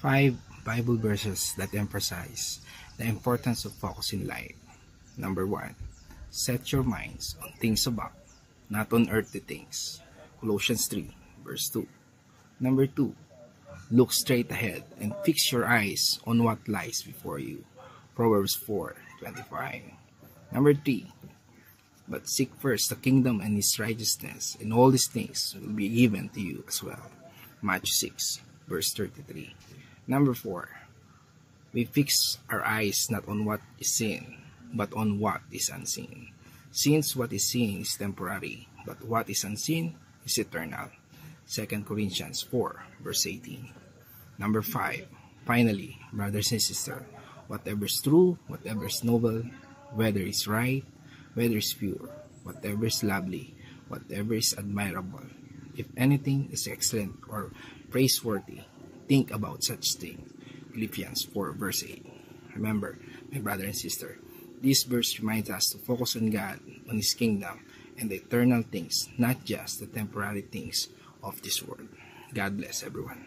5 Bible verses that emphasize the importance of focus in life. Number 1. Set your minds on things above, not on earthly things. Colossians 3 verse 2. Number 2. Look straight ahead and fix your eyes on what lies before you. Proverbs 4:25. Number 3. But seek first the kingdom and His righteousness, and all these things will be given to you as well. Matthew 6 verse 33. Number 4. We fix our eyes not on what is seen, but on what is unseen. Since what is seen is temporary, but what is unseen is eternal. 2 Corinthians 4 verse 18. Number 5. Finally, brothers and sisters, whatever is true, whatever is noble, whether is right, whether is pure, whatever is lovely, whatever is admirable, if anything is excellent or praiseworthy, think about such things. Philippians 4 verse 8. Remember, my brother and sister, this verse reminds us to focus on God, on His kingdom, and the eternal things, not just the temporary things of this world. God bless everyone.